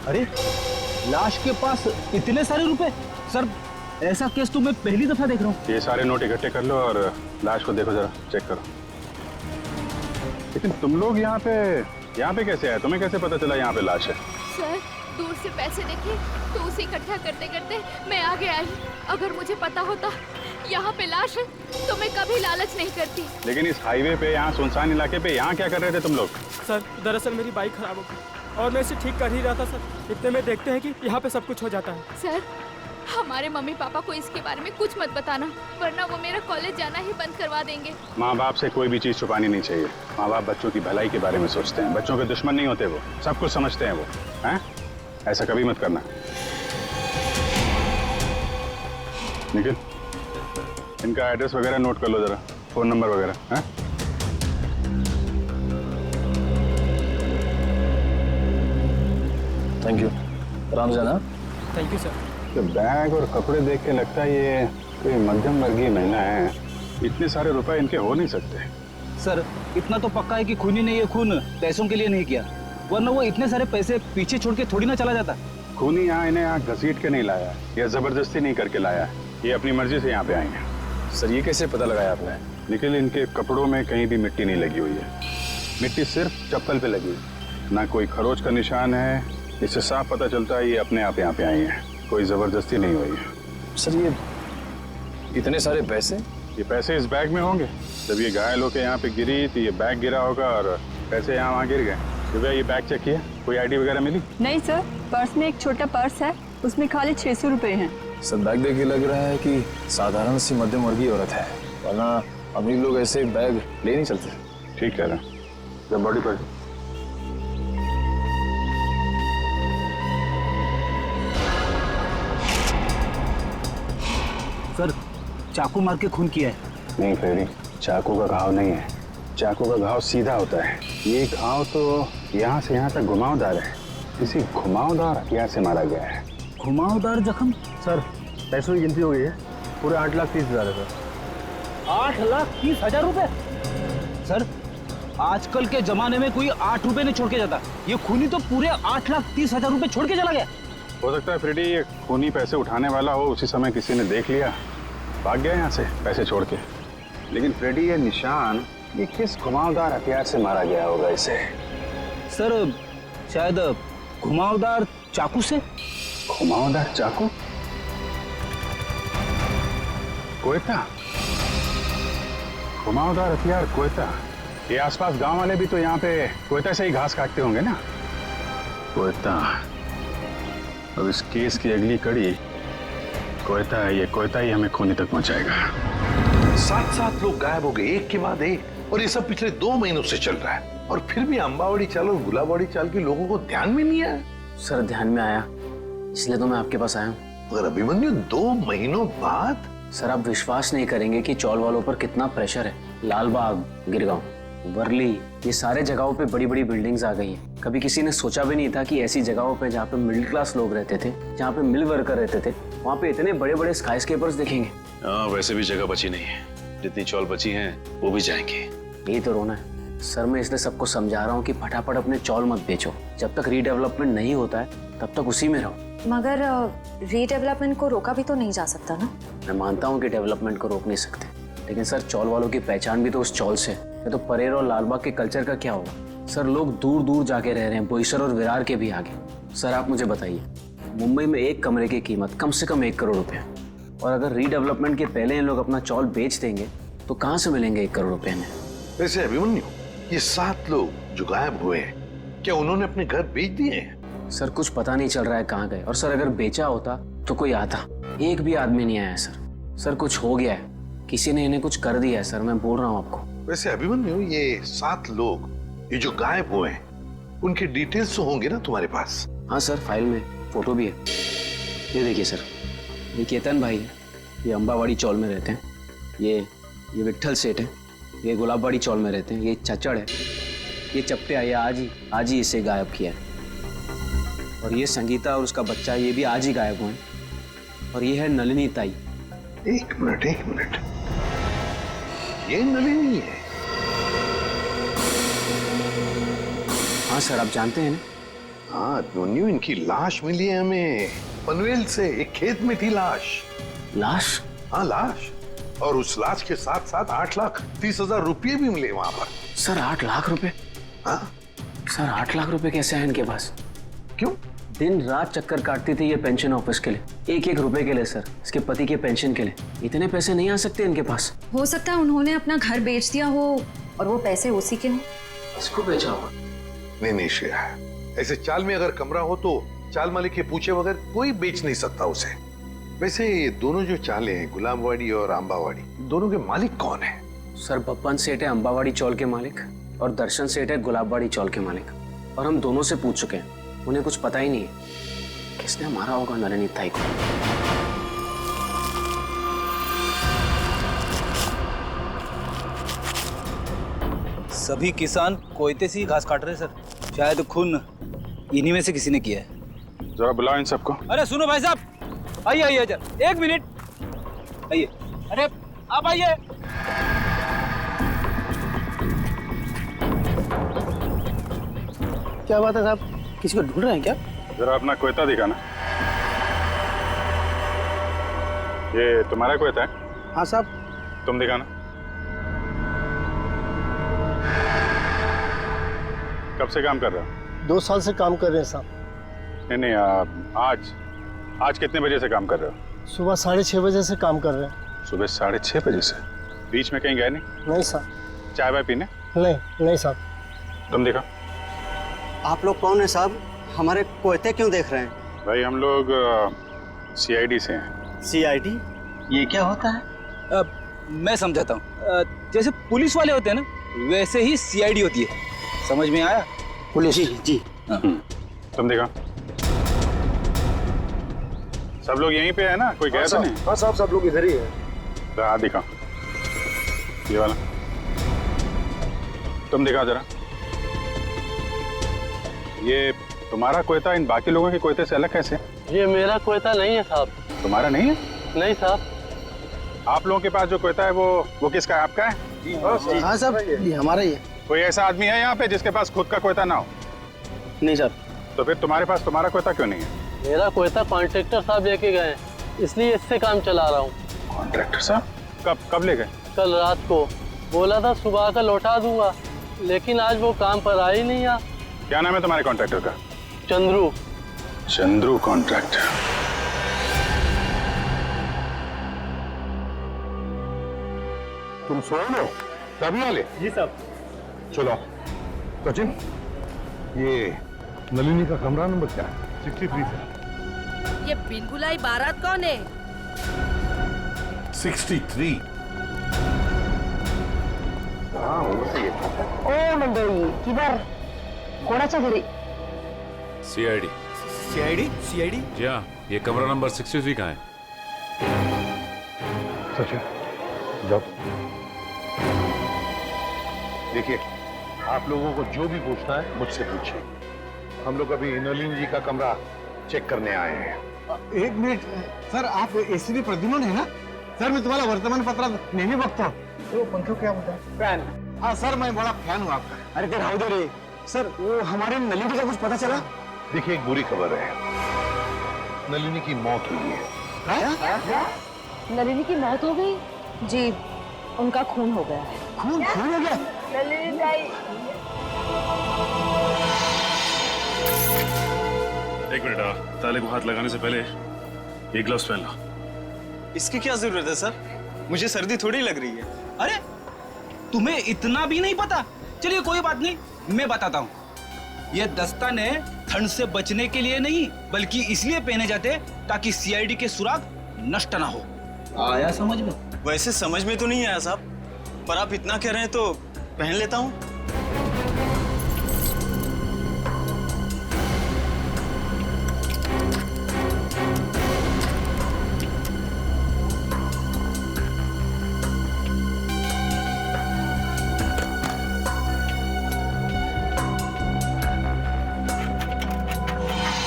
अरे लाश के पास इतने सारे रुपए? सर ऐसा केस तो मैं पहली दफा देख रहा हूँ। ये सारे नोट इकट्ठे कर लो और लाश को देखो, जरा चेक करो। लेकिन तुम लोग यहाँ पे कैसे आए? तुम्हें कैसे पता चला यहाँ पे लाश है? सर दूर से पैसे देखे तो उसे इकट्ठा करते करते मैं आगे आई। अगर मुझे पता होता यहाँ पे लाश है तो मैं कभी लालच नहीं करती। लेकिन इस हाईवे पे, यहाँ सुनसान इलाके पे, यहाँ क्या कर रहे थे तुम लोग? सर दरअसल मेरी बाइक खराब हो गई और मैं इसे ठीक कर ही रहा था सर। इतने में देखते हैं कि यहाँ पे सब कुछ हो जाता है। सर हमारे मम्मी पापा को इसके बारे में कुछ मत बताना, वरना वो मेरा कॉलेज जाना ही बंद करवा देंगे। माँ बाप से कोई भी चीज छुपानी नहीं चाहिए। माँ बाप बच्चों की भलाई के बारे में सोचते हैं, बच्चों के दुश्मन नहीं होते, वो सब कुछ समझते हैं वो। हैं? ऐसा कभी मत करना। निखिल, इनका एड्रेस वगैरह नोट कर लो जरा, फोन नंबर वगैरह। हैं? Thank you. आराम से ना। Thank you sir. तो बैग और कपड़े देख के लगता है ये कोई मध्यम वर्गीय महिला है। इतने सारे रुपए इनके हो नहीं सकते। सर इतना तो पक्का है कि खूनी ने ये खून पैसों के लिए नहीं किया, वरना वो इतने सारे पैसे पीछे छोड़ के थोड़ी ना चला जाता। खूनी इन्हें यहाँ घसीट के नहीं लाया या जबरदस्ती नहीं करके लाया, ये अपनी मर्जी से यहाँ पे आए हैं। सर ये कैसे पता लगाया आपने? निखिल, इनके कपड़ों में कहीं भी मिट्टी नहीं लगी हुई है। मिट्टी सिर्फ चप्पल पे लगी, ना कोई खरोच का निशान है। इससे साफ पता चलता है ये अपने आप यहाँ पे आई हैं, कोई जबरदस्ती नहीं हुई है। सर ये इतने सारे पैसे? ये पैसे इस बैग में होंगे। जब ये घायल होकर यहाँ पे गिरी तो ये बैग गिरा होगा और पैसे यहाँ वहाँ गिर गए। सुबह ये बैग चेक किया, कोई आईडी वगैरह मिली? नहीं सर, पर्स में एक छोटा पर्स है, उसमें खाली 600 रुपए हैं। सर बैग देख के लग रहा है कि साधारण सी मध्यम वर्गीय औरत है, वरना अमीर लोग ऐसे बैग ले नहीं चलते। ठीक कह रहा। जब बॉडी पर सर चाकू मार के खून किया है। नहीं फेरी, चाकू का घाव नहीं है। चाकू का घाव सीधा होता है, ये घाव तो यहाँ से यहाँ तक घुमावदार है। किसी घुमावदार हथियार से मारा गया है। घुमावदार जख्म? सर पैसों की गिनती हो गई है, पूरे 8,30,000 है सर। 8,30,000 रुपए? सर आजकल के जमाने में कोई 8 रुपए नहीं छोड़ के जाता, ये खूनी तो पूरे 8,30,000 रुपए छोड़ के चला गया। हो सकता है फ्रेडी ये खूनी पैसे उठाने वाला हो, उसी समय किसी ने देख लिया, भाग गया यहाँ से पैसे छोड़ के। लेकिन फ्रेडी ये निशान, ये किस घुमावदार हथियार से मारा गया होगा इसे? सर शायद घुमावदार चाकू से। घुमावदार चाकू? कोयता? घुमावदार हथियार कोयता? ये आसपास गांव वाले भी तो यहाँ पे कोयता से ही घास काटते होंगे ना। कोयता। अब इस केस की अगली कड़ी कोयता है। ये कोयता ही हमें खूनी तक पहुंचाएगा। 7 लोग गायब हो गए एक के बाद एक, और ये सब पिछले 2 महीनों से चल रहा है, और फिर भी अंबावड़ी चाल और गुलाबवाड़ी चाल के लोगों को ध्यान में नहीं आया। सर ध्यान में आया, इसलिए तो मैं आपके पास आया हूँ। मगर अभिमन्यु 2 महीनों बाद? सर आप विश्वास नहीं करेंगे कि चौल वालों पर कितना प्रेशर है। लालबाग, गिरगांव, वर्ली, ये सारे जगहों पे बड़ी बड़ी बिल्डिंग्स आ गई हैं। कभी किसी ने सोचा भी नहीं था कि ऐसी जगहों पे जहाँ पे मिडिल क्लास लोग रहते थे, जहाँ पे मिल वर्कर रहते थे, वहाँ पे इतने बड़े बड़े स्काई स्केपर्स देखेंगे। वैसे भी जगह बची नहीं है, जितनी चौल बची हैं वो भी जाएंगे। यही तो रोना है सर। मैं इसलिए सबको समझा रहा हूँ कि फटाफट अपने चौल मत बेचो। जब तक रीडेवलपमेंट नहीं होता है तब तक उसी में रहो। मगर रीडेवलपमेंट को रोका भी तो नहीं जा सकता ना। मैं मानता हूँ कि डेवलपमेंट को रोक नहीं सकते, लेकिन सर चौल वालों की पहचान भी तो उस चौल से है। तो परेर और लालबाग के कल्चर का क्या होगा? सर लोग दूर दूर जाके रह रहे हैं, बोईसर और विरार के भी आगे। सर आप मुझे बताइए, मुंबई में एक कमरे की कीमत कम से कम 1 करोड़ रुपए, और अगर रीडेवलपमेंट के पहले इन लोग अपना चौल बेच देंगे तो कहाँ से मिलेंगे 1 करोड़ रुपए में? वैसे अभिमन्यु, ये 7 लोग जो गायब हुए हैं, क्या उन्होंने अपने घर बेच दिए हैं? सर कुछ पता नहीं चल रहा है कहाँ गए, और सर अगर बेचा होता तो कोई आता। एक भी आदमी नहीं आया सर। सर कुछ हो गया है, किसी ने इन्हें कुछ कर दिया है सर, मैं बोल रहा हूँ आपको। वैसे अभिमन्यु, ये 7 लोग ये जो गायब हुए हैं, उनके डिटेल्स तो होंगे ना तुम्हारे पास? हाँ सर, फाइल में फोटो भी है। ये देखिए सर, ये केतन भाई है, ये अंबावाड़ी चौल में रहते हैं। ये विट्ठल सेठ है, ये गुलाबवाड़ी चौल में रहते हैं। ये चचड़ है, ये चप्पे ये आज ही इसे गायब किया है। और ये संगीता और उसका बच्चा, ये भी आज ही गायब हुए हैं। और ये है नलिनी ताई। एक मिनट, ये नलिनी है? हाँ सर, आप जानते हैं ना, हाँ न्यू इनकी लाश मिली है हमें पनवेल से, एक खेत में थी लाश। लाश? हाँ लाश, और उस लाश के साथ साथ 8,30,000 रुपये भी मिले वहां पर। सर 8 लाख रुपए? हाँ सर 8 लाख रुपए कैसे आए इनके पास? क्यों? दिन रात चक्कर काटती थी ये पेंशन ऑफिस के लिए, एक एक रुपए के लिए सर, इसके पति के पेंशन के लिए। इतने पैसे नहीं आ सकते इनके पास। हो सकता है उन्होंने अपना घर बेच दिया हो और वो पैसे उसी के हों। इसको बेचा होगा? नहीं श्रेया, ऐसे चाल में अगर कमरा हो तो चाल मालिक के पूछे बगैर कोई बेच नहीं सकता उसे। वैसे ये दोनों जो चालें हैं, गुलाबवाड़ी और आंबावाड़ी, दोनों के मालिक कौन है? सर बप्पन सेठ है अम्बावाड़ी चौल के मालिक, और दर्शन सेठ है गुलाबवाड़ी चौल के मालिक। और हम दोनों से पूछ चुके हैं, उन्हें कुछ पता ही नहीं है किसने मारा होगा नलिनी ताई को। सभी किसान कोयते से ही घास काट रहे हैं सर। शायद खून इन्हीं में से किसी ने किया है। जरा बुलाओ इन सबको। अरे सुनो भाई साहब, आइए आइए जरा, 1 मिनट आइए। अरे आप आइए। क्या बात है साहब, किसी को ढूंढ रहे हैं क्या? जरा अपना कोयता दिखाना। ये तुम्हारा कोयता है? हाँ साहब। तुम दिखाना। कब से काम कर रहे हो? 2 साल से काम कर रहे हैं साहब। नहीं आज कितने बजे से काम कर रहे हो? सुबह 6:30 बजे से काम कर रहे हैं। सुबह 6:30 बजे से? बीच में कहीं गए नहीं? नहीं साहब। चाय वाय पीने? नहीं साहब। तुम देखा। आप लोग कौन है साहब? हमारे कोयते क्यों देख रहे हैं? भाई हम लोग CID से हैं। CID? ये क्या होता है? मैं समझाता हूँ। जैसे पुलिस वाले होते हैं ना, वैसे ही CID होती है। समझ में आया? पुलिस? जी। तुम देखा। सब लोग यहीं पे है ना? कोई गया तो नहीं? हाँ साहब, सब लोग इधर ही है। हाँ दिखा, ये वाला तुम दिखा जरा। ये तुम्हारा कोयता इन बाकी लोगों के कोयते से अलग कैसे? ये मेरा कोयता नहीं है साहब। तुम्हारा नहीं है? नहीं साहब। आप लोगों के पास जो कोयता है वो किसका है? आपका है? हाँ साहब, ये हमारा ही है। कोई ऐसा आदमी है यहाँ पे जिसके पास खुद का कोयता ना हो? नहीं साहब। तो फिर तुम्हारे पास तुम्हारा कोयता क्यों नहीं है? मेरा कोयता कॉन्ट्रैक्टर साहब लेके गए, इसलिए इससे काम चला रहा हूँ। कॉन्ट्रैक्टर साहब? कब ले गए? कल रात को। बोला था सुबह का लौटा दूंगा, लेकिन आज वो काम पर आ ही नहीं आ। क्या नाम है तुम्हारे कॉन्ट्रैक्टर का? चंद्रू। चंद्रू कॉन्ट्रैक्टर। तुम सोए हो? तभी वाले? जी साहब। चलो सचिन, ये नलिनी का कमरा नंबर क्या है? 63 से। ये बिन बुलाई बारात कौन है? 63। हाँ वो सही है। ओ मंडळी, किधर कोणाच्या घरी? CID। CID? जी हाँ, ये कमरा नंबर 63 का है। सचिन जाओ। देखिए, आप लोगों को जो भी पूछना है मुझसे पूछिए। हम लोग अभी नलिनी जी का कमरा चेक करने आए हैं। 1 मिनिट सर, आप ACP प्रद्युम्न है ना? सर मैं तुम्हारा वर्तमानपत्रात नेहमी बघतो। तो पंखो क्या बोलता है? फैन। हाँ सर, मैं बड़ा फैन हूँ आपका। अरे ते राहू दे रे सर, वो हमारे नलिनी का कुछ पता चला? देखिए, एक बुरी खबर है, नलिनी की मौत हुई है। नलिनी की मौत हो गई? जी, उनका खून हो गया है। खून हो गया? नलिनी ताई। एक मिनट, ताले को हाथ लगाने से पहले ये ग्लव्स पहन लो। इसकी क्या जरूरत है सर? मुझे सर्दी थोड़ी लग रही है। अरे तुम्हें इतना भी नहीं पता? चलिए कोई बात नहीं, मैं बताता हूँ। ये दस्ताने ठंड से बचने के लिए नहीं, बल्कि इसलिए पहने जाते ताकि CID के सुराग नष्ट ना हो। आया समझ में? वैसे समझ में तो नहीं आया साहब, पर आप इतना कह रहे हैं तो पहन लेता हूँ।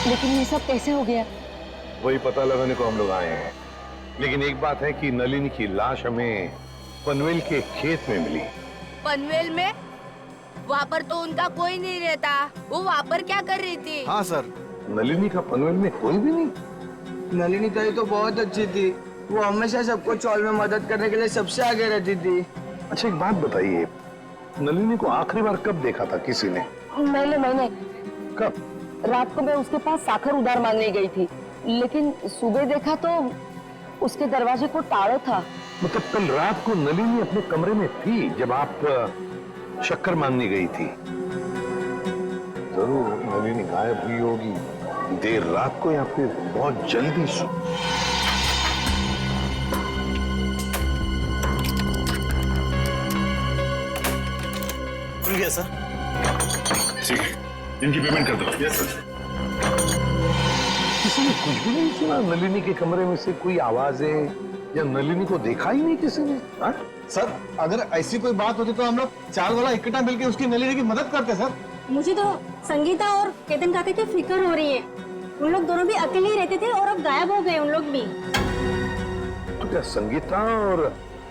लेकिन ये सब कैसे हो गया? वही पता लगाने को हम लोग आए हैं। लेकिन एक बात है कि नलिनी की लाश हमें पनवेल के खेत में मिली। पनवेल में? वहाँ पर तो उनका कोई नहीं रहता। वो वहाँ पर क्या कर रही थी? हाँ सर। नलिनी का पनवेल में कोई भी नहीं? नलिनी ताई तो बहुत अच्छी थी। वो हमेशा सबको चौल में मदद करने के लिए सबसे आगे रहती थी। अच्छा एक बात बताइए, नलिनी को आखिरी बार कब देखा था किसी ने? मैंने कब? रात को मैं उसके पास साखर उधार मांगने गई थी, लेकिन सुबह देखा तो उसके दरवाजे को ताला था। मतलब कल रात को नलिनी अपने कमरे में थी जब आप शक्कर मांगने गई थी? जरूर नलिनी गायब हुई होगी देर रात को या फिर बहुत जल्दी खुल गया सर। ठीक है, इनकी पेमेंट कर दो। Yes sir. किसी ने कुछ भी नहीं सुना? नलिनी के कमरे में से कोई आवाजें या नलिनी को देखा ही नहीं किसी ने? हाँ? सर अगर ऐसी कोई बात होती तो हम लोग चाल वाला इकट्ठा मिलकर उसकी नलिनी की मदद करते सर। मुझे तो संगीता और केतन काका की फिक्र हो रही है। उन लोग दोनों भी अकेले ही रहते थे और अब गायब हो गए उन लोग भी। तो क्या संगीता और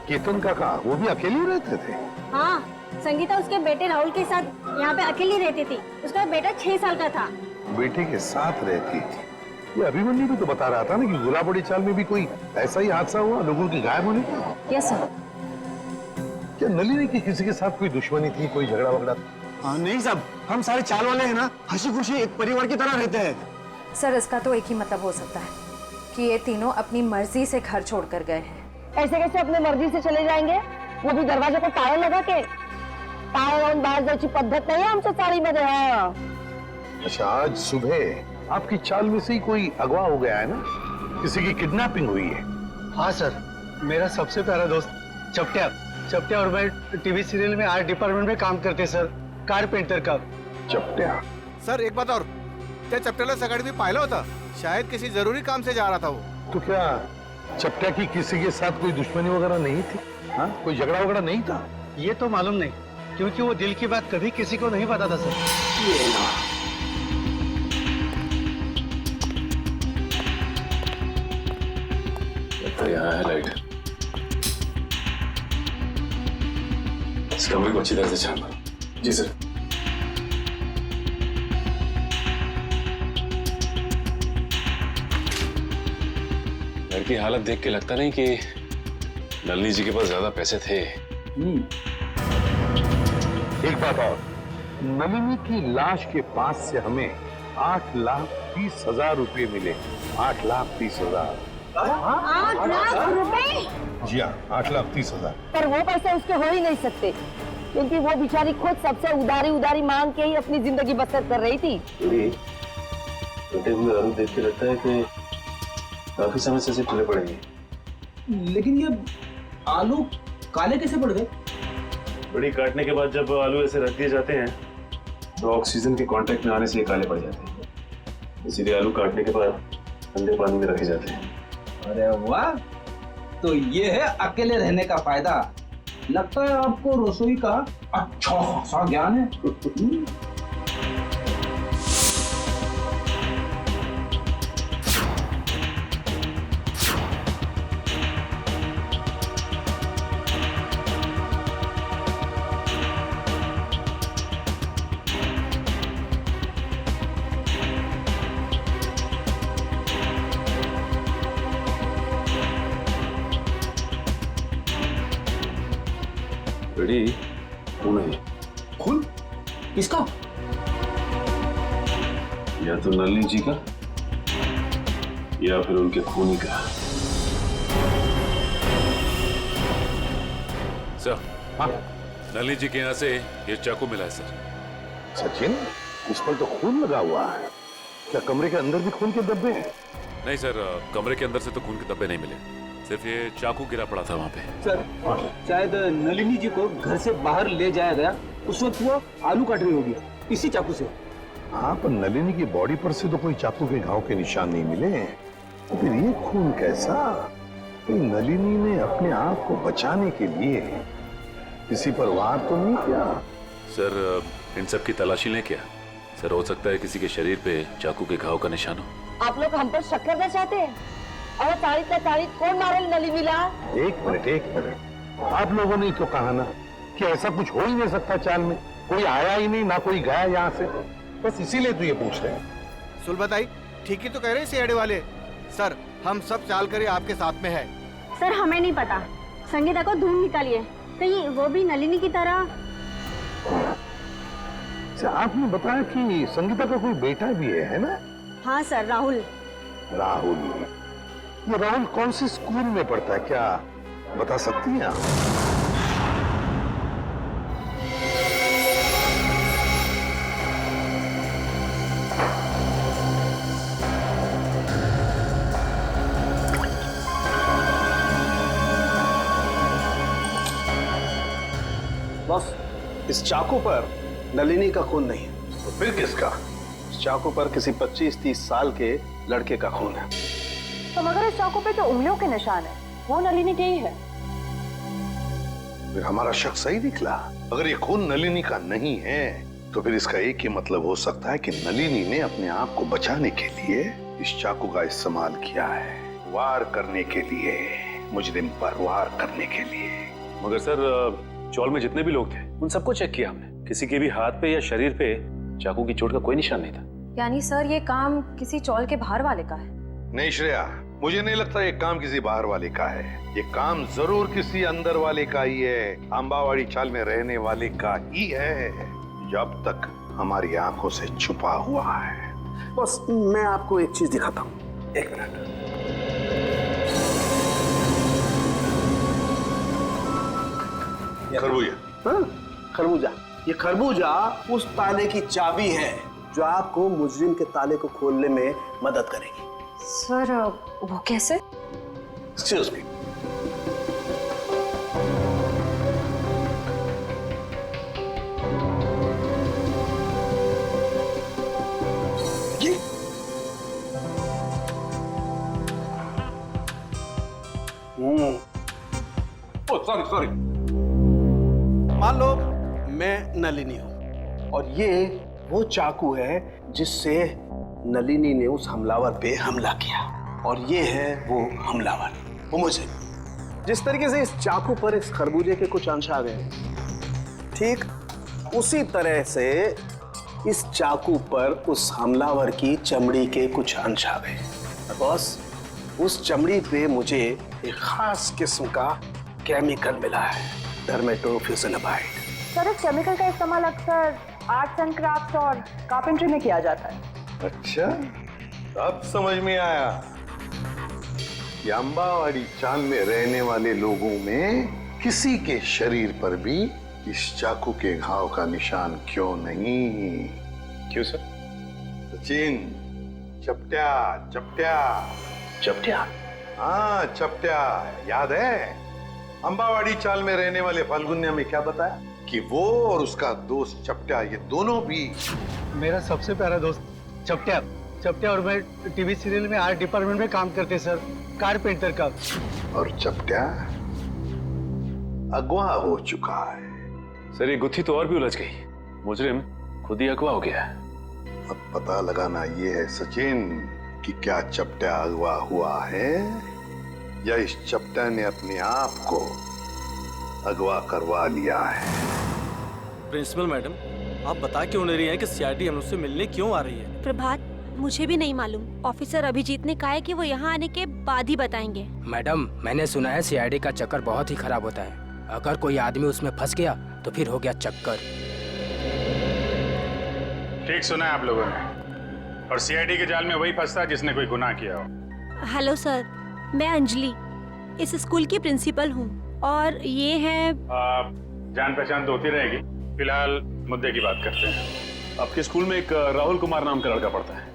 केतन काका वो भी अकेले रहते थे? हाँ, संगीता उसके बेटे राहुल के साथ यहाँ पे अकेली रहती थी। उसका बेटा 6 साल का था। बेटे के साथ रहती थी। ये अभिमन्यु भी तो बता रहा था ना कि गुलाबड़ी चाल में भी कोई ऐसा ही हादसा हुआ लोगों के गायब होने का। Yes sir. क्या नलिनी की किसी के साथ कोई दुश्मनी थी, कोई झगड़ा वगड़ा? नहीं साहब, हम सारे चाल वाले हैं ना, हंसी खुशी एक परिवार की तरह रहते हैं। सर इसका तो एक ही मतलब हो सकता है कि ये तीनों अपनी मर्जी से घर छोड़कर गए हैं। ऐसे कैसे अपने मर्जी से चले जाएंगे? वो भी दरवाजे को ताला लगा के। ताला लावून बाहर जायची पद्धत नहीं है आमच्या चाळीमध्ये। हाँ। अच्छा आज सुबह आपकी चाल में से ही कोई अगवा हो गया है ना? किसी की किडनैपिंग हुई है? हाँ सर, मेरा सबसे प्यारा दोस्त चपटिया और मैं टीवी सीरियल में आर्ट डिपार्टमेंट में काम करते सर, कारपेंटर का। चपटिया? सर एक बात और, त्या चपट्याला सकाळी मी पाहिलं होतं, शायद किसी जरूरी काम से जा रहा था वो। तो क्या चपटिया की किसी के साथ कोई दुश्मनी वगैरह नहीं थी? हाँ, कोई झगड़ा वगैरह नहीं था? ये तो मालूम नहीं, क्योंकि वो दिल की बात कभी किसी को नहीं बताता सर। तो यहाँ है लाइट। इस कमरे को अच्छी तरह से छान लो। जी सर। घर की हालत देख के लगता नहीं कि नलिनी जी के पास ज्यादा पैसे थे। एक बात और, नलिनी की लाश के पास से हमें 8,30,000 रुपए मिले। 8,30,000। 8 लाख रुपए? जी हाँ, 8,30,000। पर वो पैसे उसके हो ही नहीं सकते, क्योंकि वो बेचारी खुद सबसे उधारी मांग के ही अपनी जिंदगी बसर कर रही थी। कटे हुए आलू देख के लगता है कि काफी समय से ठंडे पड़ेंगे। लेकिन ये आलू काले कैसे पड़ गए? बड़ी काटने के बाद जब आलू ऐसे रख दिए जाते हैं तो ऑक्सीजन के कांटेक्ट में आने से ये काले पड़ जाते हैं। इसीलिए आलू काटने के बाद ठंडे पानी में रखे जाते हैं। अरे वाह, तो ये है अकेले रहने का फायदा। लगता है आपको रसोई का अच्छा खासा ज्ञान है। बड़ी खून है। खून? किसका? या तो नलिनी जी का या फिर उनके खूनी का। सर, हाँ? नलिनी जी के यहाँ से ये चाकू मिला है सर। सचिन, उस पर तो खून लगा हुआ है। क्या कमरे के अंदर भी खून के धब्बे हैं? नहीं सर, कमरे के अंदर से तो खून के धब्बे नहीं मिले, सिर्फ ये चाकू गिरा पड़ा था वहाँ पे। सर, शायद नलिनी जी को घर से बाहर ले जाया गया, उस वक्त वो आलू काट रही होगी इसी चाकू से। हाँ, पर नलिनी की बॉडी पर से तो कोई चाकू के घाव के निशान नहीं मिले। तो फिर ये खून कैसा? नलिनी ने अपने आप को बचाने के लिए किसी पर वार तो नहीं किया? सर, इन सब की तलाशी लें क्या? सर, हो सकता है किसी के शरीर पे चाकू के घाव का निशान हो। आप लोग हम पर शक करना चाहते हैं? और तारीख कौन मारे नलिनीला? एक मिनट। आप लोगों ने तो कहा ना कि ऐसा कुछ हो ही नहीं सकता चाल में। कोई आया ही नहीं, ना कोई गया यहाँ से, बस इसीलिए तो ये पूछ रहे हैं। सुल बताई, ठीक ही तो कह रहे हैं सीआईडी वाले। सर हम सब चाल कर आपके साथ में है। सर हमें नहीं पता, संगीता को ढूंढ निकालिए, कहीं वो भी नलिनी की तरह। आपने बताया कि संगीता का कोई बेटा भी है ना? हाँ सर, राहुल। राहुल, ये राहुल कौन से स्कूल में पढ़ता है, क्या बता सकती हैं आप? बॉस, इस चाकू पर नलिनी का खून नहीं है। तो फिर किसका? इस चाकू पर किसी 25-30 साल के लड़के का खून है। तो मगर इस चाकू पे जो उंगलियों के निशान है वो नलिनी के ही है। फिर हमारा शक सही निकला। अगर ये खून नलिनी का नहीं है तो फिर इसका एक ही मतलब हो सकता है कि नलिनी ने अपने आप को बचाने के लिए इस चाकू का इस्तेमाल किया है, वार करने के लिए, मुजरिम पर वार करने के लिए। मगर सर, चौल में जितने भी लोग थे उन सबको चेक किया हमने, किसी के भी हाथ पे या शरीर पे चाकू की चोट का कोई निशान नहीं था। यानी सर ये काम किसी चौल के बाहर वाले का है? नहीं श्रेया, मुझे नहीं लगता ये काम किसी बाहर वाले का है। ये काम जरूर किसी अंदर वाले का ही है, अंबावाड़ी चाल में रहने वाले का ही है, जब तक हमारी आंखों से छुपा हुआ है। बस मैं आपको एक चीज दिखाता हूँ, 1 मिनट। खरबूजा। हाँ, खरबूजा। ये खरबूजा उस ताले की चाबी है जो आपको मुजरिम के ताले को खोलने में मदद करेगी। सर वो कैसे? Excuse me. ये सॉरी। मान लो मैं नलिनी हूं और ये वो चाकू है जिससे नलिनी ने उस हमलावर पे हमला किया, और ये है वो हमलावर, वो मुझे। जिस तरीके से इस चाकू पर इस खरबूजे के कुछ अंश आ गए, ठीक उसी तरह से इस चाकू पर उस हमलावर की चमड़ी के कुछ अंश आ गए। बॉस, उस चमड़ी पे मुझे एक खास किस्म का केमिकल मिला है, डर्मेटोफ्यूसिनामाइड। सर इस केमिकल का इस्तेमाल अक्सर आर्ट्स एंड क्राफ्ट और कारपेंट्री में किया जाता है। अच्छा, अब समझ में आया कि अंबावाड़ी चाल में रहने वाले लोगों में किसी के शरीर पर भी इस चाकू के घाव का निशान क्यों नहीं। क्यों सर? सचिन, चपट्या चपट्या चपट्या। हाँ चपट्या, याद है? अंबावाड़ी चाल में रहने वाले फाल्गुनिया में क्या बताया कि वो और उसका दोस्त चपट्या, ये दोनों भी मेरा सबसे प्यारा दोस्त चपट्या और मैं टीवी सीरियल में आर्ट डिपार्टमेंट में काम करते सर, कारपेंटर का। और चपट्या अगवा हो चुका है। सर ये गुत्थी तो और भी उलझ गई, मुजरिम खुद ही अगवा हो गया है। अब पता लगाना ये है सचिन कि क्या चपट्या अगवा हुआ है या इस चपट्या ने अपने आप को अगवा करवा लिया है। प्रिंसिपल मैडम, आप बता क्यों नहीं रही हैं कि सीआईडी हम उससे मिलने क्यों आ रही है? प्रभात, मुझे भी नहीं मालूम। ऑफिसर अभिजीत ने कहा है कि वो यहाँ आने के बाद ही बताएंगे। मैडम, मैंने सुना है सीआईडी का चक्कर बहुत ही खराब होता है। अगर कोई आदमी उसमें फंस गया तो फिर हो गया चक्कर। ठीक सुना है आप लोगों ने, और सीआईडी के जाल में वही फंसता है जिसने कोई गुनाह किया हो। हेलो सर, मैं अंजलि इस स्कूल की प्रिंसिपल हूँ, और ये है जान पहचान तो होती रहेगी, फिलहाल मुद्दे की बात करते हैं। आपके स्कूल में एक राहुल कुमार नाम का लड़का पढ़ता है,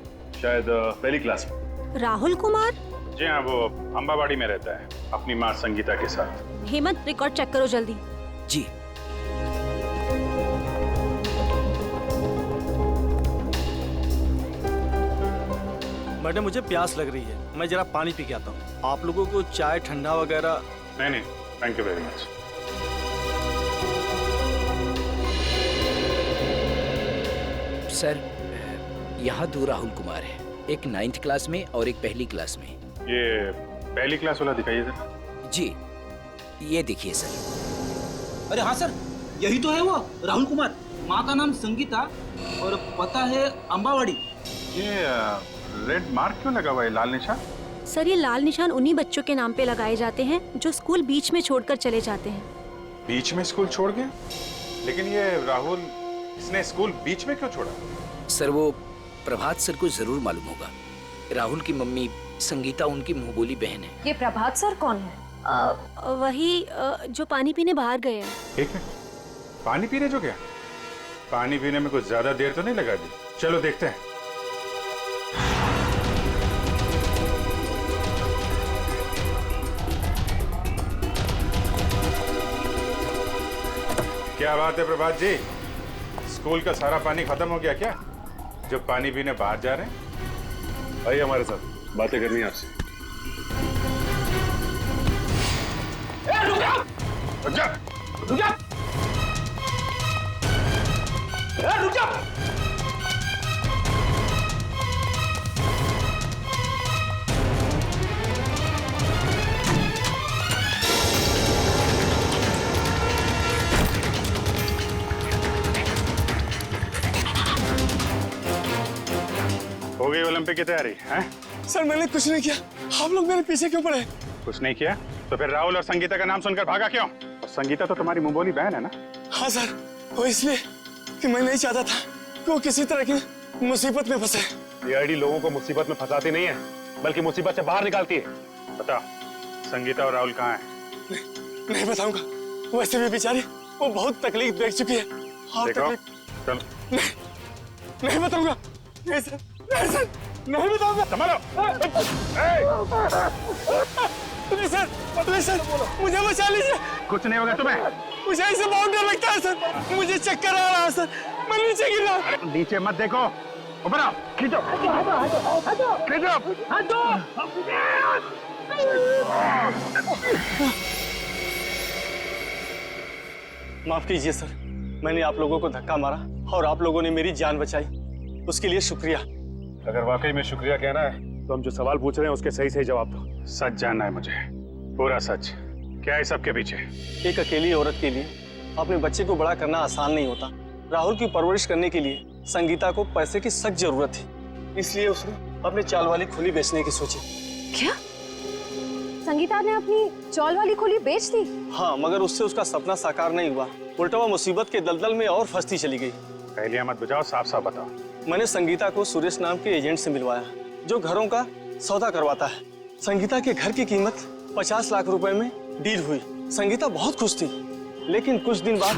शायद पहली क्लास में। राहुल कुमार? जी हाँ, वो अंबावाड़ी में रहता है अपनी माँ संगीता के साथ। हेमंत, रिकॉर्ड चेक करो जल्दी। जी। मैडम मुझे प्यास लग रही है, मैं जरा पानी पी के आता हूँ। आप लोगों को चाय ठंडा वगैरह? नहीं, thank you very much. Sir, यहाँ 2 राहुल कुमार है, एक 9th क्लास में और एक पहली क्लास में। ये पहली क्लास वाला दिखाइए सर। जी, ये देखिए सर। अरे हाँ सर, यही तो है वो राहुल कुमार। माँ का नाम संगीता और पता है अंबावाड़ी। ये रेड मार्क क्यों लगा हुआ है, लाल निशान? सर ये लाल निशान उन्हीं बच्चों के नाम पे लगाए जाते हैं जो स्कूल बीच में छोड़कर चले जाते हैं। बीच में स्कूल छोड़ गया? लेकिन ये राहुल, इसने स्कूल बीच में क्यों छोड़ा? सर वो प्रभात सर को जरूर मालूम होगा। राहुल की मम्मी संगीता उनकी मुंहबोली बहन है। ये प्रभात सर कौन है? वही जो पानी पीने बाहर गए हैं। एक मिनट, पानी पीने जो गया? पानी पीने में कुछ ज्यादा देर तो नहीं लगा जी? चलो देखते हैं। क्या बात है प्रभात जी, स्कूल का सारा पानी खत्म हो गया क्या, जो पानी पीने बाहर जा रहे हैं? आइए हमारे साथ, बातें करनी है आपसे। रुक जा, रुक जा, रुक जा। हो गई ओलंपिक की तैयारी हैं? सर मैंने कुछ नहीं किया, आप लोग मेरे पीछे क्यों पड़े? कुछ नहीं किया तो फिर राहुल और संगीता का नाम सुनकर भागा क्यों? और संगीता तो तुम्हारी मुंहबोली बहन है ना? हाँ सर, वो इसलिए कि मैं नहीं चाहता था कि वो किसी तरह की मुसीबत में फंसे। सीआईडी लोगों को मुसीबत में फंसाती नहीं है, बल्कि मुसीबत से बाहर निकालती है। बता, संगीता और राहुल कहाँ हैं? नहीं बताऊंगा, वैसे भी बेचारी वो बहुत तकलीफ देख चुकी है। देखो, चल। नहीं बताऊंगा, नहीं सर, नहीं सर, नहीं बताऊंगा। संभालो। नहीं सर, नहीं सर, मुझे बचा लीजिए। कुछ नहीं होगा तुम्हें। मुझे ऐसे बहुत डर लगता है सर, मुझे चक्कर आ रहा है सर, मैं नीचे गिर रहा हूं। नीचे मत देखो, ऊपर आओ, खींचो, खींचो। माफ कीजिए सर, मैंने आप लोगों को धक्का मारा और आप लोगों ने मेरी जान बचाई, उसके लिए शुक्रिया। अगर वाकई में शुक्रिया कहना है तो हम जो सवाल पूछ रहे हैं उसके सही सही जवाब दो। सच जानना है मुझे, पूरा सच। क्या है सबके पीछे? एक अकेली औरत के लिए अपने बच्चे को बड़ा करना आसान नहीं होता। राहुल की परवरिश करने के लिए संगीता को पैसे की सख्त जरूरत थी, इसलिए उसने अपने चाल वाली खोली बेचने की सोची। क्या? संगीता ने अपनी चौल वाली खोली बेच दी? हाँ, मगर उससे उसका सपना साकार नहीं हुआ, उल्टा वो मुसीबत के दलदल में और फंसती चली गई। पहले मत बुझाओ, साफ साफ बताओ। मैंने संगीता को सुरेश नाम के एजेंट से मिलवाया, जो घरों का सौदा करवाता है। संगीता के घर की कीमत 50 लाख रुपए में डील हुई। संगीता बहुत खुश थी, लेकिन कुछ दिन बाद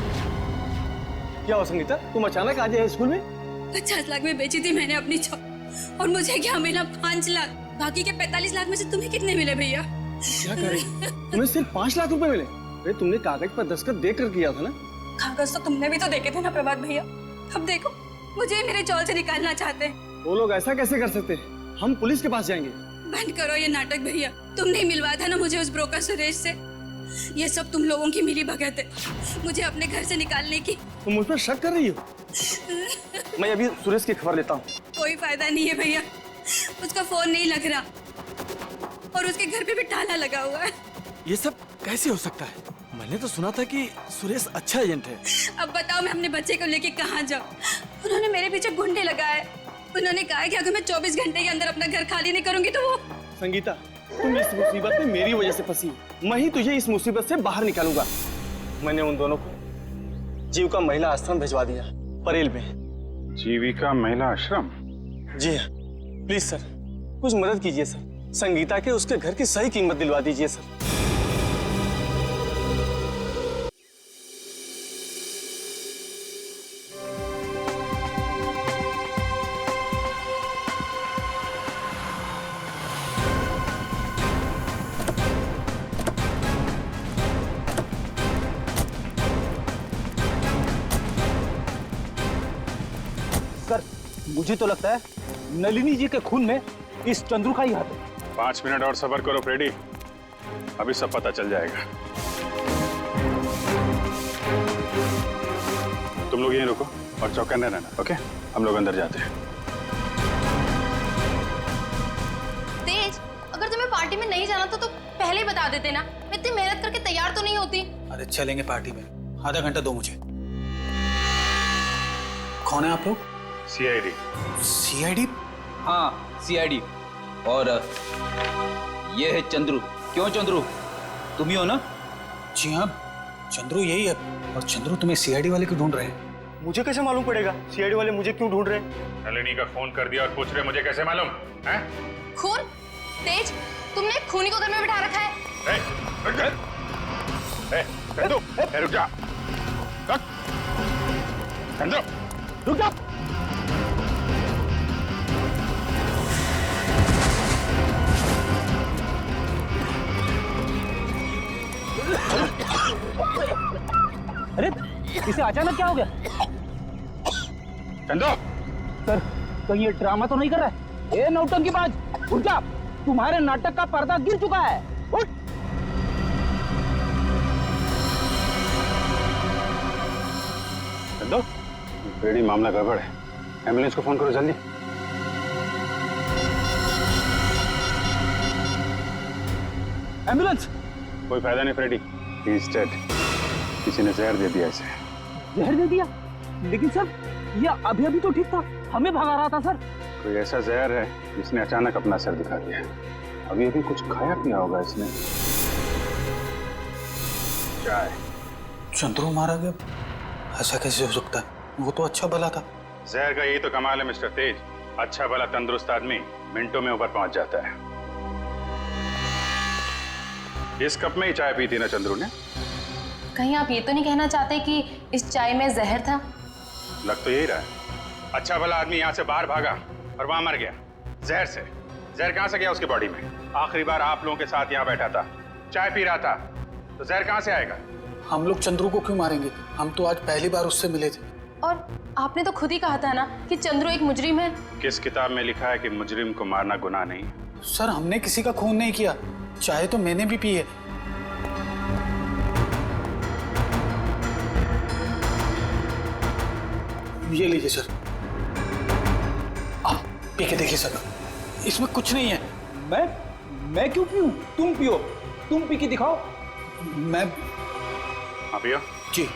क्या हुआ? संगीता, तुम अचानक आ जाए स्कूल में? 50 लाख में बेची थी मैंने अपनी चौल, और मुझे क्या मिला? 5 लाख। बाकी के 45 लाख में से तुम्हें कितने मिले भैया? क्या करे? तुम्हें सिर्फ 5 लाख रुपए मिले? अरे तुमने कागज पर दस्तखत देकर किया था ना? कागज तो तुमने भी तो देखे थे ना प्रभात भैया। अब देखो, मुझे मेरे चौल से निकालना चाहते हैं। वो लोग ऐसा कैसे कर सकते हैं? हम पुलिस के पास जाएंगे। बंद करो ये नाटक भैया, तुमने ही मिलवाया था ना मुझे उस ब्रोकर सुरेश से। ये सब तुम लोगों की मिली भगत है, मुझे अपने घर से निकालने की। तुम मुझ पर शक कर रही हो? मैं अभी सुरेश की खबर लेता हूँ। कोई फायदा नहीं है भैया, उसका फोन नहीं लग रहा और उसके घर पे भी ताला लगा हुआ है। ये सब कैसे हो सकता है? मैंने तो सुना था कि सुरेश अच्छा एजेंट है। अब बताओ मैं अपने बच्चे को लेके कहाँ जाऊँ? उन्होंने मेरे पीछे गुंडे लगाए। उन्होंने कहा कि अगर मैं 24 घंटे के अंदर अपना घर खाली नहीं करूंगी तो वो। संगीता, तुम इस मुसीबत में मेरी वजह से फंसी, मैं ही तुझे इस मुसीबत से बाहर निकालूंगा। मैंने उन दोनों को जीविका महिला आश्रम भिजवा दिया, परेल में। जीविका महिला आश्रम? जी हाँ, प्लीज सर, कुछ मदद कीजिए सर। संगीता के उसके घर की सही कीमत दिलवा दीजिए सर। सर, मुझे तो लगता है नलिनी जी के खून में इस चंद्रू का ही हाथ है। 5 मिनट और सब्र करो फ्रेडी, अभी सब पता चल जाएगा। तुम लोग यहीं रुको और चौकन्ने रहना, ओके? हम लोग अंदर जाते हैं। तेज, अगर तुम्हें पार्टी में नहीं जाना तो पहले ही बता देते ना, मैं इतनी मेहनत करके तैयार तो नहीं होती। अरे चलेंगे पार्टी में, आधा घंटा दो मुझे। कौन है आप लोग? सीआईडी। सीआईडी? हाँ सीआईडी। और ये है चंद्रू। क्यों चंद्रू, तुम ही हो ना? जी हाँ, चंद्रू यही है। और चंद्रू तुम्हें सीआईडी वाले क्यों ढूंढ रहे हैं? मुझे कैसे मालूम पड़ेगा सीआईडी वाले मुझे क्यों ढूंढ रहे हैं? नलिनी का फोन कर दिया और पूछ रहे मुझे कैसे मालूम है? खून? तेज, तुमने खूनी को घर में बिठा रखा है। रुक जा। रुक जा। अरे इसे अचानक क्या हो गया? चंदो सर कहीं ये ड्रामा तो नहीं कर रहा है? ए नौटंकीबाज, उठ जा, तुम्हारे नाटक का पर्दा गिर चुका है। उठ। चंदो, बेड़ी मामला गड़बड़ है, एम्बुलेंस को फोन करो जल्दी। एम्बुलेंस? कोई फायदा नहीं फ्रेडी, ही इज डेड। किसी ने जहर दे दिया इसे। जहर दे दिया? लेकिन सर ये अभी अभी तो ठीक था, हमें भगा रहा था सर। कोई ऐसा जहर है जिसने अचानक अपना असर दिखा दिया। अभी अभी कुछ खाया पिया होगा इसने। चाय। चंद्रू मारा गया? ऐसा कैसे हो सकता है? वो तो अच्छा भला था। जहर का यही तो कमाल है मिस्टर तेज। अच्छा भला तंदुरुस्त आदमी मिनटों में ऊपर पहुंच जाता है। इस कप में ही चाय पी थी ना चंद्रू ने? कहीं आप ये तो नहीं कहना चाहते कि इस चाय में जहर था? लग तो यही रहा है। अच्छा भला आदमी यहाँ से बाहर भागा और वहां मर गया जहर से। जहर कहां से गया उसकी बॉडी में? आखिरी बार आप लोगों के साथ यहाँ बैठा था, चाय पी रहा था, तो जहर कहां से आएगा? हम लोग चंद्रू को क्यों मारेंगे? हम तो आज पहली बार उससे मिले थे। और आपने तो खुद ही कहा था ना कि चंद्रू एक मुजरिम है। किस किताब में लिखा है कि मुजरिम को मारना गुनाह नहीं? सर हमने किसी का खून नहीं किया, चाय तो मैंने भी पी है। ये लीजिए सर, आप पी के देखिए सर, इसमें कुछ नहीं है। मैं क्यों पीऊं? तुम पियो, तुम पी के दिखाओ। मैं हाँ पियो जी।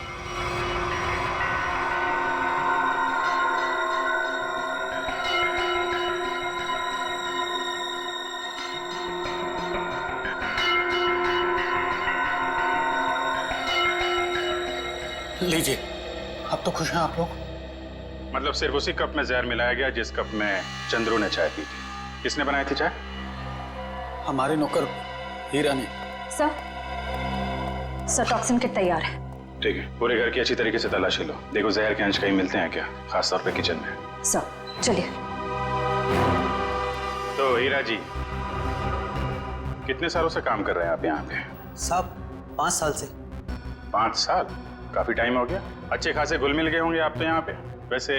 लीजिए, अब तो खुश हैं आप लोग? मतलब सिर्फ उसी कप में जहर मिलाया गया जिस कप में चंद्रू ने चाय पी थी। किसने बनाई थी चाय? हमारे नौकर हीरा ने। सर टॉक्सिन किट तैयार है। ठीक है, पूरे घर की अच्छी तरीके से तलाशी लो, देखो जहर के अंश कहीं मिलते हैं क्या, खासतौर पे किचन में। सर चलिए। तो हीरा जी, कितने सालों से काम कर रहे हैं आप यहाँ पे? साहब 5 साल से। 5 साल? काफी टाइम हो गया। अच्छे खासे घुल मिल गए होंगे आप तो यहाँ पे। वैसे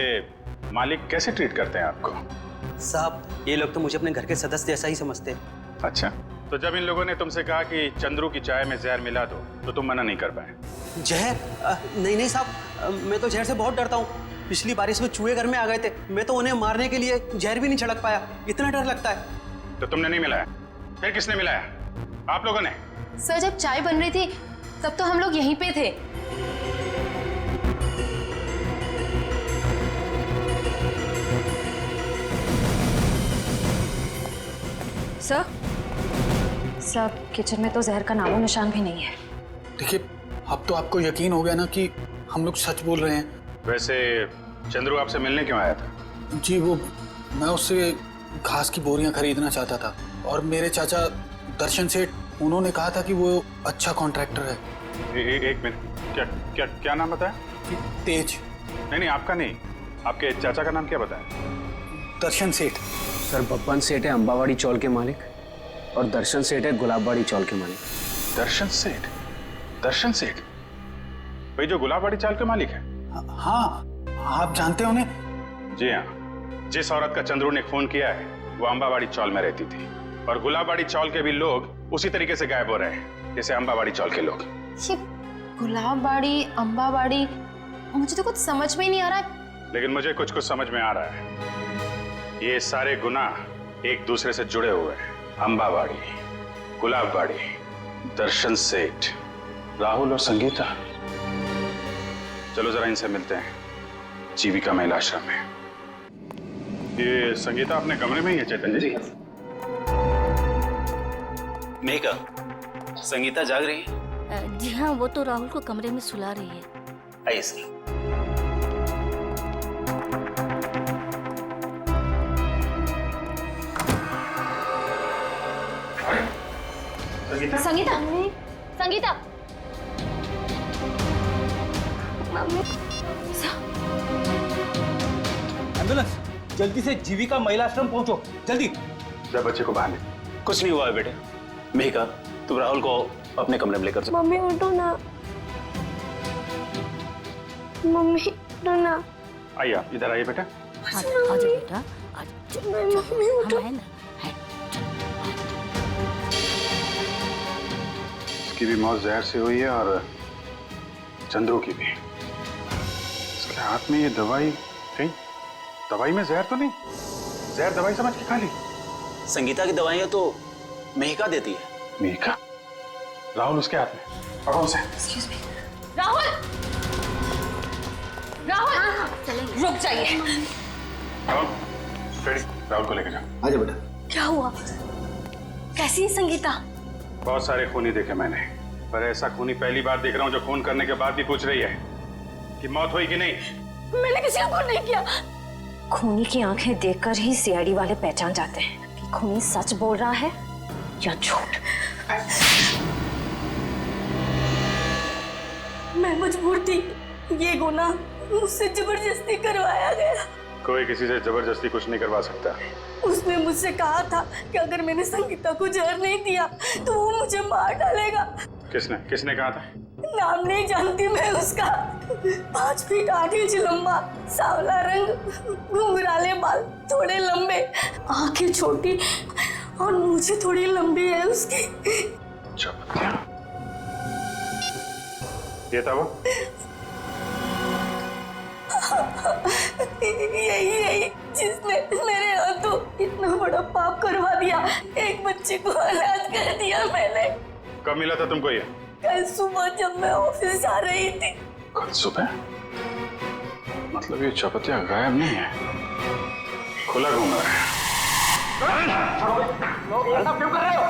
मालिक कैसे ट्रीट करते हैं आपको? साहब ये लोग तो मुझे अपने घर के सदस्य जैसा ही समझते हैं। अच्छा, तो जब इन लोगों ने तुमसे कहा कि चंद्रू की चाय में जहर मिला दो, तो तुम मना नहीं कर पाए? जहर? नहीं साहब, मैं तो जहर से बहुत डरता हूँ। पिछली बारिश में चूहे घर में आ गए थे, मैं तो उन्हें मारने के लिए जहर भी नहीं छिड़क पाया, इतना डर लगता है। तो तुमने नहीं मिलाया? फिर किसने मिलाया? आप लोगों ने? सर जब चाय बन रही थी तब तो हम लोग यहीं पे थे। सर किचन में तो जहर का नामो निशान भी नहीं है। देखिए, अब तो आपको यकीन हो गया ना कि हम लोग सच बोल रहे हैं। वैसे चंद्रू आपसे मिलने क्यों आया था? जी वो मैं उससे घास की बोरियां खरीदना चाहता था, और मेरे चाचा दर्शन सेठ, उन्होंने कहा था कि वो अच्छा कॉन्ट्रैक्टर है। एक मिनट, क्या क्या क्या नाम बताया? तेज। नहीं, आपका नहीं, आपके चाचा का नाम क्या बताया? दर्शन सेठ। सर बब्बन सेठ है अंबावाड़ी चौल के मालिक, और दर्शन सेठ है गुलाबबाड़ी चौल के मालिक। दर्शन सेठ? दर्शन सेठ भाई जो गुलाबबाड़ी चाल के मालिक है? हाँ, आप जानते हो उन्हें? जी हाँ, जिस औरत का चंद्रू ने खून किया है वो अंबावाड़ी चौल में रहती थी, और गुलाबबाड़ी चौल के भी लोग उसी तरीके से गायब हो रहे हैं जैसे अंबावाड़ी चौल के लोग। ये गुलाबबाड़ी, अंबावाड़ी, मुझे तो कुछ समझ में ही नहीं आ रहा है। लेकिन मुझे कुछ समझ में आ रहा है। ये सारे गुनाह एक दूसरे से जुड़े हुए हैं। अंबावाड़ी, गुलाबबाड़ी, दर्शन सेठ, राहुल और संगीता। चलो जरा इनसे मिलते हैं, जीविका महिला आश्रम में। ये संगीता अपने कमरे में ही है चैतन्य जी? मेघा, संगीता जाग रही है? जी हाँ, वो तो राहुल को कमरे में सुला रही है। आइए सर। संगीता? संगीता, संगीता, एम्बुलेंस, जल्दी से जीविका महिला आश्रम पहुंचो, जल्दी। जब बच्चे को बाहर ले। कुछ नहीं हुआ है बेटे। मेघा, तुम राहुल को अपने कमरे में लेकर जाओ। मम्मी उठो ना, मम्मी उठो ना। आइए आप इधर आइए बेटा। आजा बेटा, मम्मी उठो। हम है ना। उसकी भी मौत जहर से हुई है और चंद्रू की भी। इसके हाथ में ये दवाई, कहीं दवाई में जहर तो नहीं? जहर दवाई समझ के खा ली? संगीता की दवाइयां तो मेघा देती है। मेघा? राहुल उसके हाथ में, पकड़ो उसे। राहुल, राहुल, रुक जाइए। राहुल, फ्रेडी, राहुल को लेकर जाओ। आजा बेटा। क्या हुआ? कैसी है संगीता? बहुत सारे खूनी देखे मैंने, पर ऐसा खूनी पहली बार देख रहा हूँ जो खून करने के बाद भी पूछ रही है कि मौत हुई कि नहीं। मैंने किसी को खून नहीं किया। खूनी की आंखें देखकर ही सीआईडी वाले पहचान जाते हैं कि खूनी सच बोल रहा है या झूठ। मैं मजबूर थी, ये गुनाह मुझसे जबरदस्ती करवाया गया। कोई किसी से जबरदस्ती कुछ नहीं करवा सकता। उसने मुझसे कहा था कि अगर मैंने संगीता को जहर नहीं दिया तो वो मुझे मार डालेगा। किसने किसने कहा था? नाम नहीं जानती मैं उसका। 5 फीट 8 इंच लंबा, सांवला रंग, घुंघराले बाल, थोड़े लंबे, आंखें छोटी और मूछें थोड़ी लंबी है उसकी। ये था वो? यही जिसने मेरे हाथों इतना बड़ा पाप करवा दिया। एक बच्चे को अनाथ कर दिया मैंने। कब मिला था तुमको ये? कल सुबह जब मैं ऑफिस जा रही थी। कल सुबह? मतलब ये चपतिया गायब नहीं है, खुला घूम रहा है। ऐसा क्यों कर रहे हो?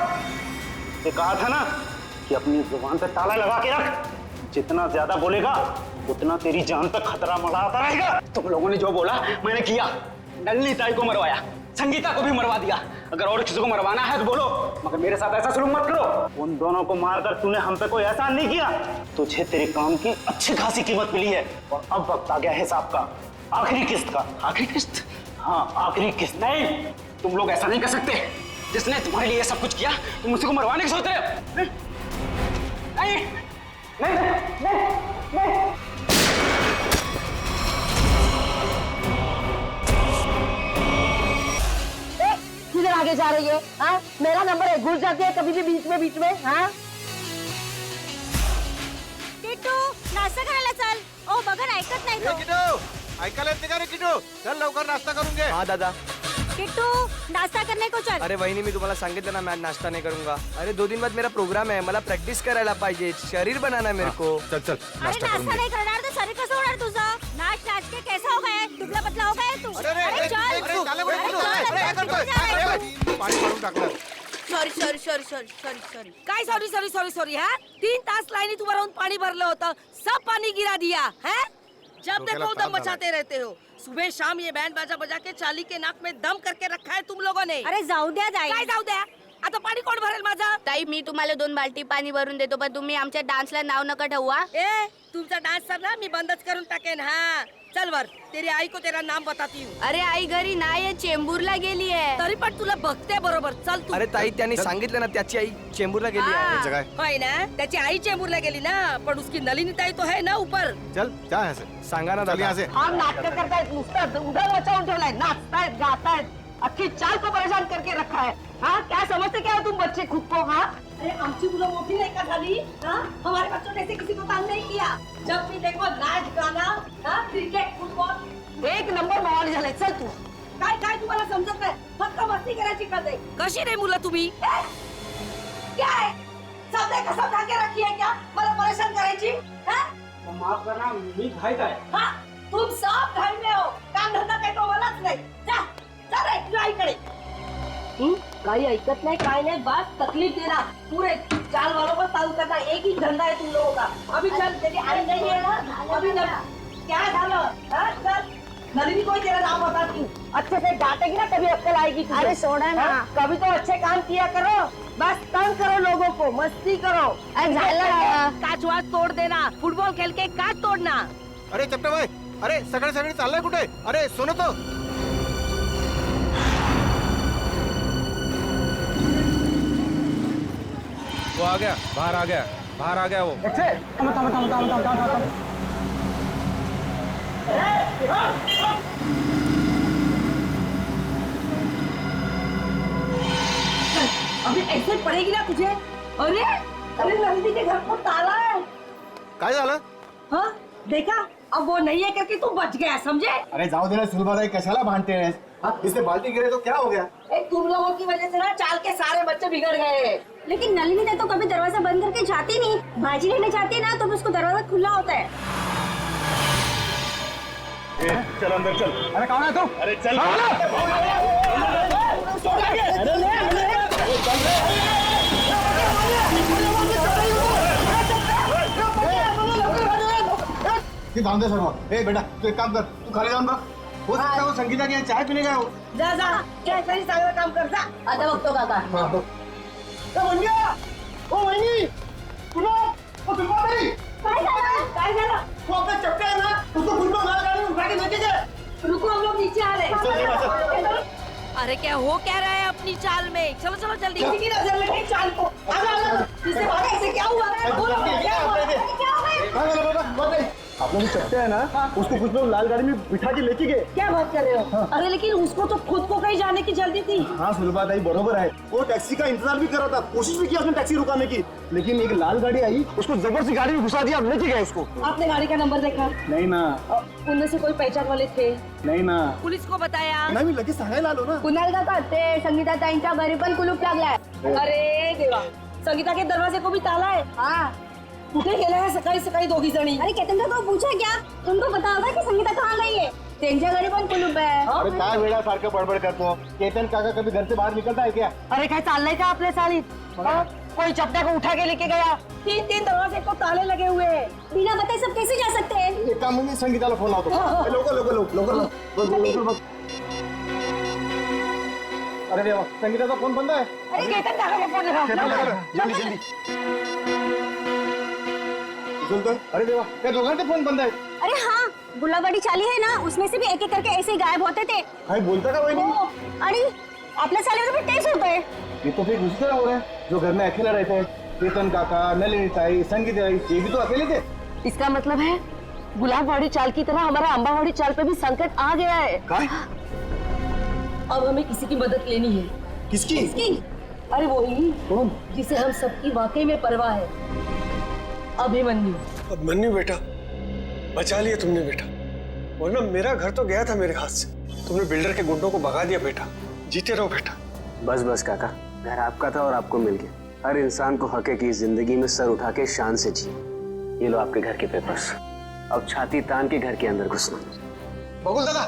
ये कहा था ना कि अपनी जुबान पे ताला लगा के रख। जितना ज्यादा बोलेगा उतना तेरी जान पे खतरा मंडराता रहेगा। तुम लोगों ने जो बोला मैंने किया। नलिनी ताई को मरवाया, संगीता को भी मरवा दिया। अगर और किसी को मरवाना है तो बोलो, मगर मेरे साथ ऐसा सलूक मत करो। उन दोनों को मारकर तूने हम पे कोई एहसान नहीं किया। तुझे तेरे काम की अच्छी खासी कीमत मिली है और अब वक्त आ गया हिसाब का, आखिरी किस्त का। आखिरी किस्त? हाँ, आखिरी किस्त। नहीं, तुम लोग ऐसा नहीं कर सकते। जिसने तुम्हारे लिए सब कुछ किया तुम उसी को मरवाने की सोच रहे हो? नहीं, नहीं, नहीं, नहीं। किधर आगे जा रही है? हाँ, मेरा नंबर है, घुस जाती है कभी भी बीच में। हाँ, किट्टू, नाश्ता करायला चल. ओ बघा ऐकत नाही तो. किट्टू, ऐकायला येते का रे किट्टू? चल लवकर नाश्ता करून घे. हाँ दादा. किट्टू, नाश्ता करने को चल. अरे वहिनी, मी तुम्हाला सांगितलं ना मैं आज नाश्ता नहीं करूंगा. अरे 2 दिन बाद मेरा प्रोग्राम है, मला प्रैक्टिस करायला पाहिजे, शरीर बनाना है मेरे को. चल चल अरे नाश्ता नहीं करणार तो शरीर कसं होणार तुझं? नाच नाच के कैसा हो गया? दुबला पतला हो गया तू. अरे चल. पाणी भरून टाकलं. सॉरी. काय सॉरी हाँ? 3 तास लाइनीत उभं राहून पाणी भरलं होतं, सब पानी गिरा दिया है. जब देखो उधम मचाते रहते हो. सुबह शाम ये बैंड बाजा बजा के चाली के नाक में दम करके रखा है तुम लोगों ने. अरे जाऊ द्या ताई. काय जाऊ द्या? आता पाणी कोण भरेल माझं? ताई मी तुम्हाला 2 बाल्टी पाणी भरून देतो, पण तुम्ही आमच्या डान्सला नाव नका ठेवू. ए, तुमचा डान्स सर ना मी बंदच करून टाकेन. हाँ चल वर, तेरी आई को तेरा नाम बताती हूँ. अरे आई घरी नाही, चेंबूरला गेली आहे. तरी पण तुला बघते बरोबर. चल तू. अरे ताई, त्यांनी सांगितलं ना त्याची आई चेंबूरला गेली आहे. होय ना, त्याची आई चेंबूरला गेली ना, पण उसकी नलिनी ताई तो है ना ऊपर. चल क्या है से? सांगा ना दादा. हम नाटक करतायत, नुसतं उधर मचावून ठेवलाय, नाचतायत गातायत, अच्छी चाल को परेशान करके रखा है. हाँ, क्या समझते क्या हो तुम बच्चे खुद को? हाँ, अरे आमची मुलं मोठी नहीं का झाली? हाँ, हमारे बच्चों ने किसी को काम नहीं किया. जब भी देखो नाच गाना, हाँ, क्रिकेट फुटबॉल, 1 नंबर माहोल झालाय. चल तू. काय काय तुम्हाला समजत नाही, फक्त मस्ती करायची कळते. कशी रे मुलं तुम्ही? क्या है? सब कसम ढाके रखी है क्या? मला परेशान करायची? हाँ? माफ करना, मी घाईत आहे. हाँ, तुम सब घर में हो, काम धंदा काही तो मलाच नाही. जा जा रे तुझ्या आईकडे. काही ऐकत नाही, काय नाही, बस तकलीफ देना. पूरे चाल वालों को तंग करना, एक ही धंधा है तुम लोगों का. अभी चल, तेरी आई नहीं है ना, अभी चल. क्या झालं? हाँ, चल. नलिनी कोई तेरा नाम बताती हूँ. अच्छे से डांटेगी ना तभी अक्कल आएगी तुझे. अरे छोड़ा ना. कभी तो अच्छे काम किया करो. बस तंग करो लोगों को, मस्ती करो. काच वाच तोड देना, फुटबॉल खेल के काच तोड़ना. अरे चपटे भाई, अरे सगळे सगळे चाललंय कुठे? अरे सुनो तो. वो आ गया, बाहर आ गया, बाहर आ गया वो. अभी ऐसे पड़ेगी ना तुझे. अरे अरे नंदी के घर को ताला है. काय झालं? हाँ देखा, अब वो नहीं है करके तू बच गया, समझे. अरे जाओ दे ना सुलभाताई, कशाला भांडते हैं? इससे बाल्टी गिरे तो क्या हो गया? तुम लोगों की वजह से ना चाल के सारे बच्चे बिगड़ गए. लेकिन नलिनी ने तो कभी दरवाजा बंद करके जाती नहीं. भाजी लेने जाती है ना तो उसको दरवाजा खुला होता है. चल अंदर चल. अरे कौन है तू? अरे चल. बांधे सर. ए बेटा तू एक काम कर, तू खाली जाऊन बघ. हो सकता है वो संगीता के यहाँ चाय पीने गया हो. जा जा, क्या तरी चांगलं काम कर जा. आता बघतो काका. वहिनी काय झालं? वो अपना चपटा है ना, उसको फुटबॉल गाड़ी में उठा के लेके गए. रुको, हम लोग नीचे आ रहे. अरे क्या हो क्या रहा है अपनी चाल में? चलो चलो जल्दी. किसी की नजर लगी चाल को. आजा इससे भागे. ऐसे क्या हुआ? बोलो क्या हुआ? आप लोग चपटे है ना, उसको कुछ लोग लाल गाड़ी में बिठा के लेके गए. क्या बात कर रहे हो? अरे लेकिन उसको तो खुद को कहीं जाने की जल्दी थी. हाँ सुलभाताई बरोबर है. वो टैक्सी का इंतजार भी कर रहा था, कोशिश भी की उसने टैक्सी रुकाने की, लेकिन एक लाल गाड़ी आई, उसको जबरदस्ती गाड़ी में घुसा दिया, लेके गए उसको. आपने गाड़ी का नंबर देखा? नहीं ना. उनमें से कोई पहचान वाले थे? नाही ना. पुलिस को बताया? नाही, मी लगेच सांगायला आलो ना. पुन्हा एकदा ते संगीता ताईंच्या घरी पण कुलूप लागलाय. अरे देवा, संगीता के दरवाजे को भी ताला है. हाँ, कुठे गेला है सकाळी सकाळी दोघी जणी? अरे केतन का पूछा क्या? तुमको पता होगा कि संगीता कहाँ गई है? त्यांच्या घरी पण कुलूप है. अरे काय वेळा सारखं बडबड करतो. केतन काका कभी घर से बाहर निकलता है क्या? अरे काय चाललंय का आपल्या सालीत? कोई चपटा को उठा के लेके गया. 3-3 दरवाजे को ताले लगे हुए हैं. बिना बताए सब कैसे जा सकते हैं? एक काम मी संगीताला फोन लावतो. लवकर. अरे देवा, संगीताचा फोन बंद आहे. अरे केतन काका को फोन लगा. जल्दी. अरे देवा, त्या दोघांचे फोन बंद आहे. अरे हाँ, गुलाबवाड़ी चाली है ना, उसमें से भी एक एक करके ऐसे ही गायब होते थे. काय बोलता का वहिनी? अरे अपने साले में टेस्ट होता है. ये तो फिर उसी तरह हो रहा है जो घर में अकेला रहते हैं. केतन काका, नलिनी ताई, संगीता ताई, ये भी तो अकेले थे. इसका मतलब है गुलाबवाड़ी चाल की तरह हमारा अंबावाड़ी चाल पे भी संकट आ गया है. काय? अब हमें किसी की मदद लेनी है. किसकी? अरे वही कौन? जिसे हम सबकी वाकई में परवाह है. अभिमन्यु. अभिमन्यु बेटा, बचा लिया तुमने बेटा, वरना मेरा घर तो गया था मेरे हाथ से. तुमने बिल्डर के गुंडों को भगा दिया बेटा. जीते रहो बेटा. बस बस काका, घर आपका था और आपको मिल गया. हर इंसान को हक है कि जिंदगी में सर उठा के शान से जिए. ये लो आपके घर के पेपर्स. अब छाती तान के घर के अंदर घुसना. बकुल दादा.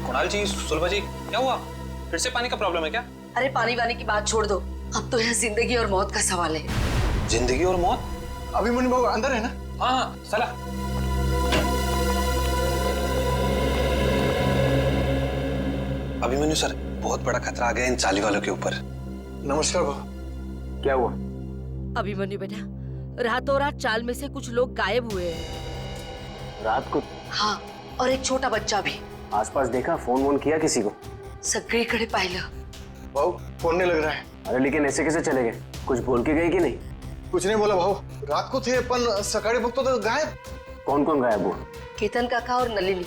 कुणाल जी, सुलभा जी, क्या हुआ? फिर से पानी का प्रॉब्लम है क्या? अरे पानी वानी की बात छोड़ दो, अब तो यहाँ जिंदगी और मौत का सवाल है. जिंदगी और मौत? अभिमन्यु बाबू अंदर है ना? हाँ, चला. अभिमन्यु सर, बहुत बड़ा खतरा आ गया इन चाली वालों के ऊपर. नमस्कार बाबू. क्या हुआ? अभिमन्यु बेटा, रातों रात चाल में से कुछ लोग गायब हुए हैं. रात को? हाँ, और एक छोटा बच्चा भी. आसपास देखा? फोन वोन किया किसी को? सगळीकडे पाहिलं. भाऊ, फोन नहीं लग रहा है. अरे लेकिन ऐसे कैसे चले गए? कुछ बोल के गए कि नहीं? कुछ नहीं बोला भाऊ. रात को थे पण सकाळी बघतो तो गायब. कौन कौन गायब हुआ? केतन काका और नलिनी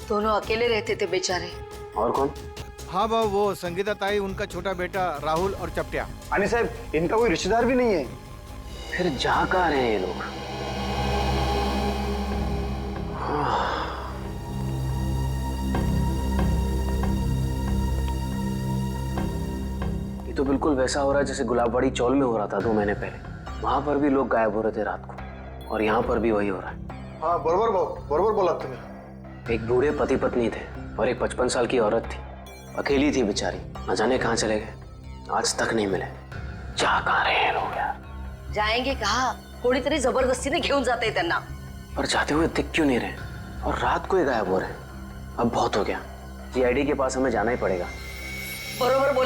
दोनों अकेले रहते थे बेचारे. और कौन? हाँ बाबू, वो संगीता ताई, उनका छोटा बेटा राहुल और चपटिया. आणि साहब, इनका कोई रिश्तेदार भी नहीं है. फिर जा कहाँ रहे हैं ये लोग? ये तो बिल्कुल वैसा हो रहा है जैसे गुलाबवाड़ी चौल में हो रहा था 2 महीने पहले. वहां पर भी लोग गायब हो रहे थे रात को, और यहाँ पर भी वही हो रहा है. हाँ बरोबर बोला तुम्हें। एक बूढ़े पति पत्नी थे और एक 55 साल की औरत थी। अकेली थी बेचारी, न जाने कहाँ चले गए, आज तक नहीं मिले। जा कहाँ रहे हैं लोग यार? जाएंगे कहा? कोणीतरी जबरदस्तीने घेऊन जाते त्यांना। पर जाते हुए दिख क्यों नहीं रहे और रात को ही गायब हो रहे? अब बहुत हो गया, सीआईडी के पास हमें जाना ही पड़ेगा। बरोबर बोला।